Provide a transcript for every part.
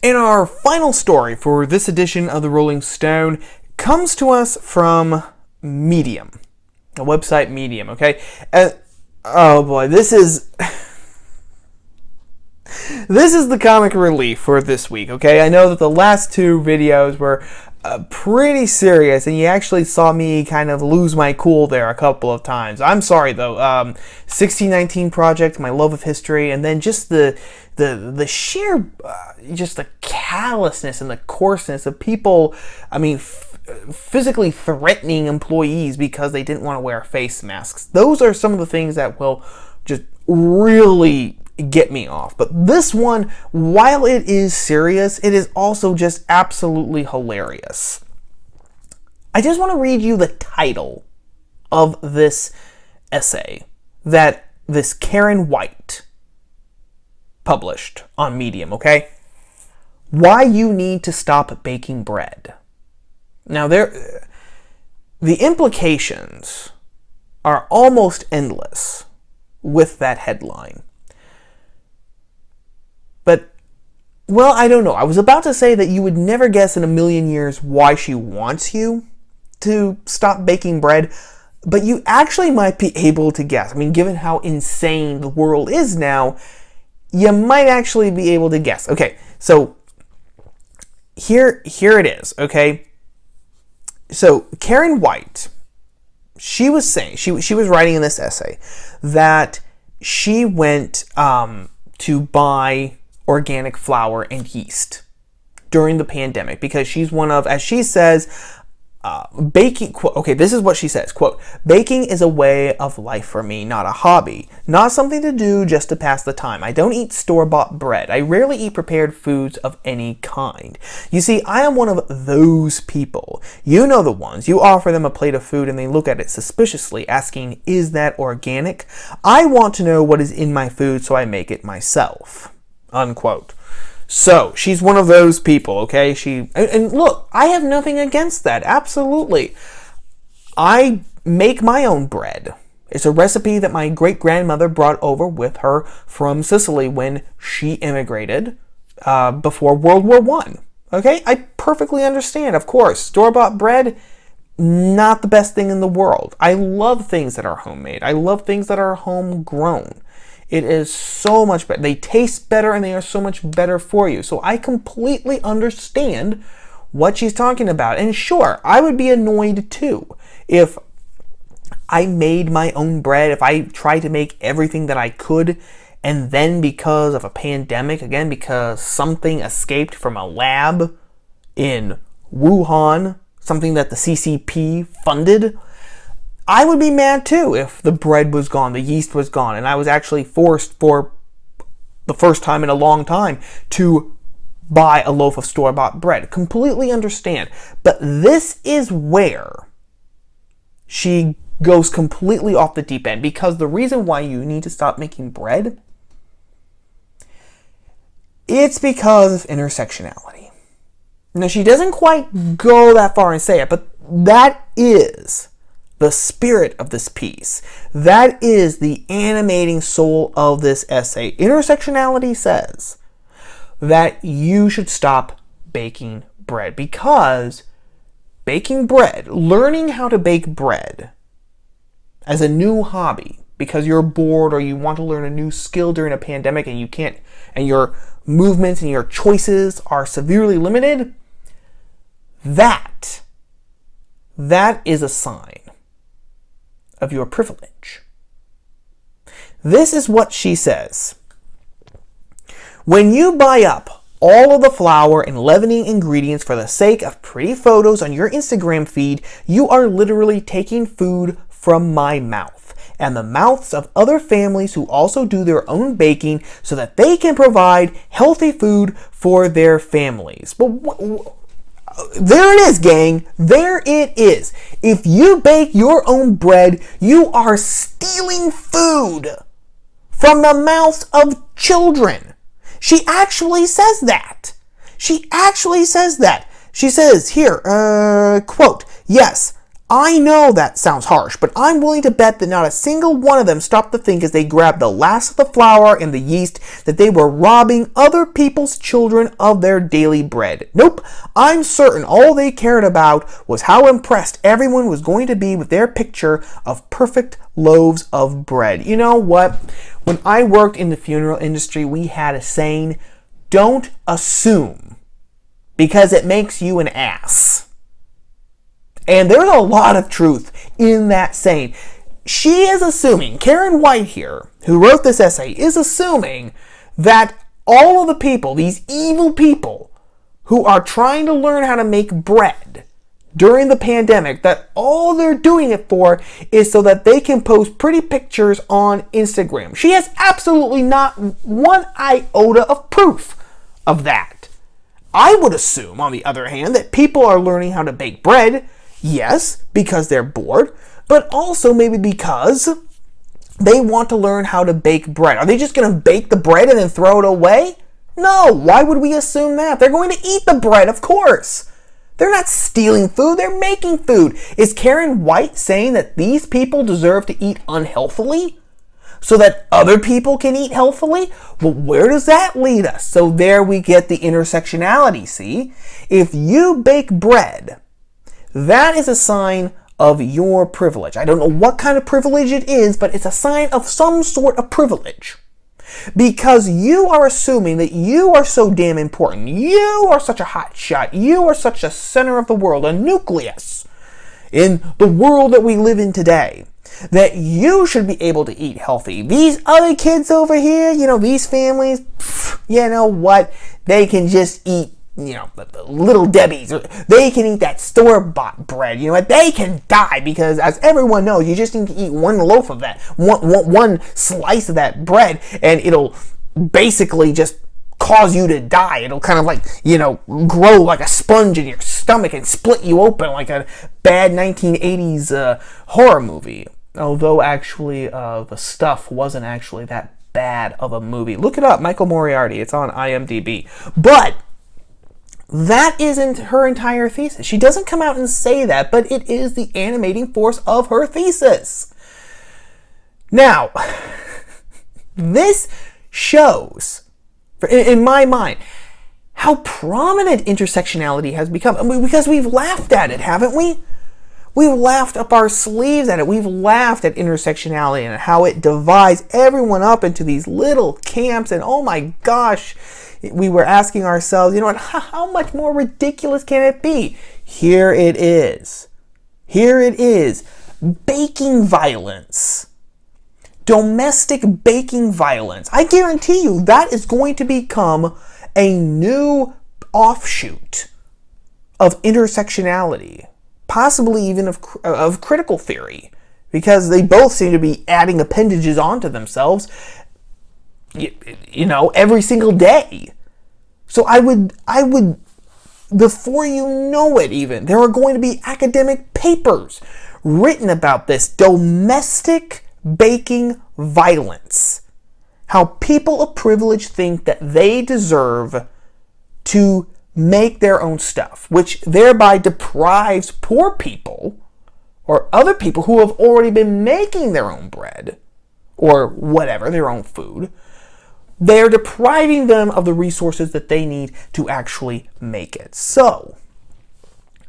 And our final story for this edition of the Rolling Stone comes to us from Medium, the website Medium, okay? Oh boy, this is the comic relief for this week, okay? I know that the last two videos were pretty serious, and you actually saw me kind of lose my cool there a couple of times. I'm sorry though. 1619 Project, my love of history, and then just the sheer just the callousness and the coarseness of people. I mean, physically threatening employees because they didn't want to wear face masks. Those are some of the things that will just really get me off. But this one, while it is serious, it is also just absolutely hilarious. I just want to read you the title of this essay that this Caren White published on Medium, okay? Why you need to stop baking bread. Now, the implications are almost endless with that headline. But, well, I don't know. I was about to say that you would never guess in a million years why she wants you to stop baking bread, but you actually might be able to guess. I mean, given how insane the world is now, you might actually be able to guess. Okay, so here it is, okay? So Caren White, she was saying, she was writing in this essay that she went to buy organic flour and yeast during the pandemic because she's one of, as she says, baking, quote, okay, this is what she says, quote, baking is a way of life for me, not a hobby, not something to do just to pass the time. I don't eat store-bought bread. I rarely eat prepared foods of any kind. You see, I am one of those people. You know the ones. You offer them a plate of food and they look at it suspiciously, asking, is that organic? I want to know what is in my food, so I make it myself, unquote. So, she's one of those people, okay? And look, I have nothing against that, absolutely. I make my own bread. It's a recipe that my great-grandmother brought over with her from Sicily when she immigrated before World War I. Okay? I perfectly understand, of course. Store-bought bread, not the best thing in the world. I love things that are homemade. I love things that are homegrown. It is so much better. They taste better and they are so much better for you. So I completely understand what she's talking about. And sure, I would be annoyed too if I made my own bread, if I tried to make everything that I could, and then because of a pandemic, again, because something escaped from a lab in Wuhan, something that the CCP funded, I would be mad too if the bread was gone, the yeast was gone, and I was actually forced for the first time in a long time to buy a loaf of store-bought bread. Completely understand. But this is where she goes completely off the deep end, because the reason why you need to stop making bread, it's because of intersectionality. Now, she doesn't quite go that far and say it, but that is the spirit of this piece. That is the animating soul of this essay. Intersectionality says that you should stop baking bread, because baking bread, learning how to bake bread as a new hobby because you're bored or you want to learn a new skill during a pandemic and you can't, and your movements and your choices are severely limited, that is a sign of your privilege. This is what she says. When you buy up all of the flour and leavening ingredients for the sake of pretty photos on your Instagram feed, you are literally taking food from my mouth and the mouths of other families who also do their own baking so that they can provide healthy food for their families. But there it is, gang. There it is. If you bake your own bread, you are stealing food from the mouths of children. She actually says that. She says here, quote, yes, I know that sounds harsh, but I'm willing to bet that not a single one of them stopped to think as they grabbed the last of the flour and the yeast that they were robbing other people's children of their daily bread. Nope, I'm certain all they cared about was how impressed everyone was going to be with their picture of perfect loaves of bread. You know what? When I worked in the funeral industry, we had a saying, don't assume, because it makes you an ass. And there's a lot of truth in that saying. She is assuming, Caren White here, who wrote this essay, is assuming that all of the people, these evil people, who are trying to learn how to make bread during the pandemic, that all they're doing it for is so that they can post pretty pictures on Instagram. She has absolutely not one iota of proof of that. I would assume, on the other hand, that people are learning how to bake bread, yes, because they're bored, but also maybe because they want to learn how to bake bread. Are they just going to bake the bread and then throw it away? No, why would we assume that? They're going to eat the bread, of course. They're not stealing food, they're making food. Is Caren White saying that these people deserve to eat unhealthily so that other people can eat healthily? Well, where does that lead us? So there we get the intersectionality, see? If you bake bread, that is a sign of your privilege. I don't know what kind of privilege it is, but it's a sign of some sort of privilege. Because you are assuming that you are so damn important. You are such a hot shot. You are such a center of the world, a nucleus in the world that we live in today, that you should be able to eat healthy. These other kids over here, these families, you know what? They can just eat, Little Debbie's. They can eat that store-bought bread. You know what? They can die because, as everyone knows, you just need to eat one loaf of that, one slice of that bread, and it'll basically just cause you to die. It'll kind of grow like a sponge in your stomach and split you open like a bad 1980s horror movie. Although, actually, the stuff wasn't actually that bad of a movie. Look it up, Michael Moriarty. It's on IMDb. But that isn't her entire thesis. She doesn't come out and say that, but it is the animating force of her thesis. Now, this shows, in my mind, how prominent intersectionality has become. Because we've laughed at it, haven't we? We've laughed up our sleeves at it. We've laughed at intersectionality and how it divides everyone up into these little camps. And oh my gosh, we were asking ourselves, how much more ridiculous can it be? Here it is. Here it is. Baking violence. Domestic baking violence. I guarantee you that is going to become a new offshoot of intersectionality. Possibly even of critical theory. Because they both seem to be adding appendages onto themselves every single day. So I would, before you know it even, there are going to be academic papers written about this domestic baking violence. How people of privilege think that they deserve to make their own stuff, which thereby deprives poor people or other people who have already been making their own bread or whatever, their own food. They're depriving them of the resources that they need to actually make it. So,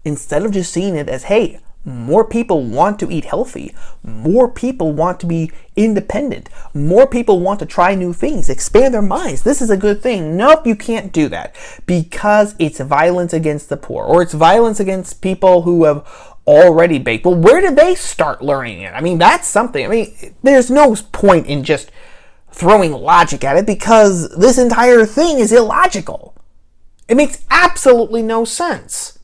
instead of just seeing it as, hey, more people want to eat healthy, more people want to be independent, more people want to try new things, expand their minds, this is a good thing. Nope, you can't do that because it's violence against the poor, or it's violence against people who have already baked. Well, where did they start learning it? That's something. There's no point in just throwing logic at it because this entire thing is illogical. It makes absolutely no sense.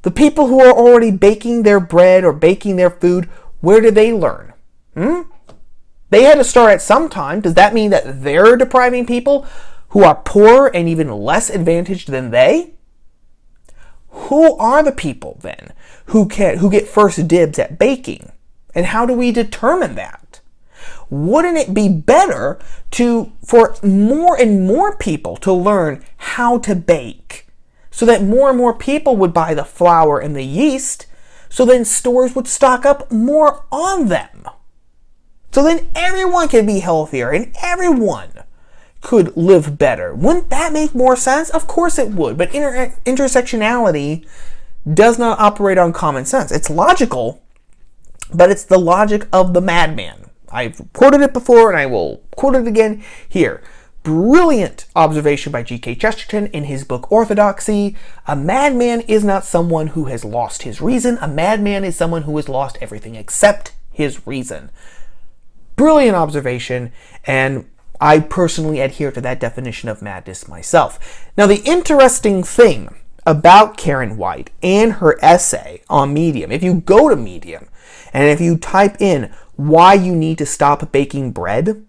The people who are already baking their bread or baking their food, where did they learn? They had to start at some time. Does that mean that they're depriving people who are poorer and even less advantaged than they? Who are the people then who get first dibs at baking? And how do we determine that? Wouldn't it be better for more and more people to learn how to bake so that more and more people would buy the flour and the yeast So then stores would stock up more on them. So then everyone could be healthier and everyone could live better. Wouldn't that make more sense? Of course it would. But intersectionality does not operate on common sense. It's logical, but it's the logic of the madman. I've quoted it before and I will quote it again here. Brilliant observation by G.K. Chesterton in his book Orthodoxy. A madman is not someone who has lost his reason. A madman is someone who has lost everything except his reason. Brilliant observation, and I personally adhere to that definition of madness myself. Now, the interesting thing about Caren White and her essay on Medium, if you go to Medium and if you type in why you need to stop baking bread,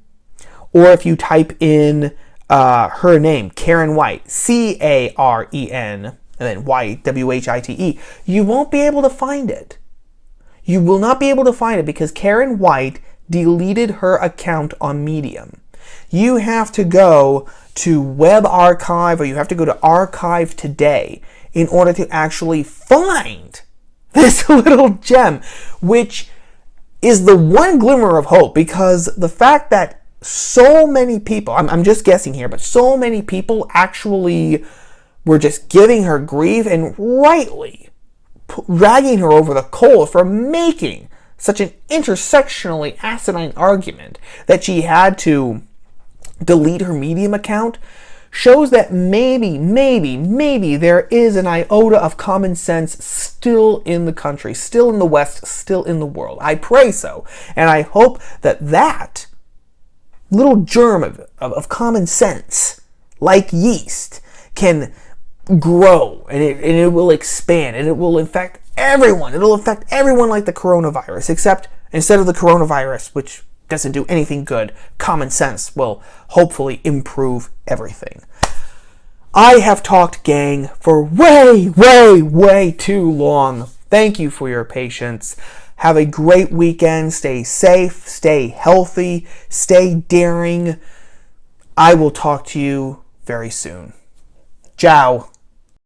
or if you type in her name, Caren White, Caren, and then White, White, you won't be able to find it. You will not be able to find it because Caren White deleted her account on Medium. You have to go to Web Archive or you have to go to Archive Today in order to actually find this little gem, which is the one glimmer of hope, because the fact that so many people, I'm just guessing here, but so many people actually were just giving her grief and rightly dragging her over the coals for making such an intersectionally asinine argument that she had to delete her Medium account, shows that maybe there is an iota of common sense still in the country, still in the West, still in the world. I pray so. And I hope that that little germ of common sense, like yeast, can grow and it will expand and it will infect everyone. It'll affect everyone like the coronavirus, except instead of the coronavirus, which doesn't do anything good, common sense will hopefully improve everything. I have talked, gang, for way too long. Thank you for your patience. Have a great weekend. Stay safe, stay healthy, stay daring. I will talk to you very soon. Ciao.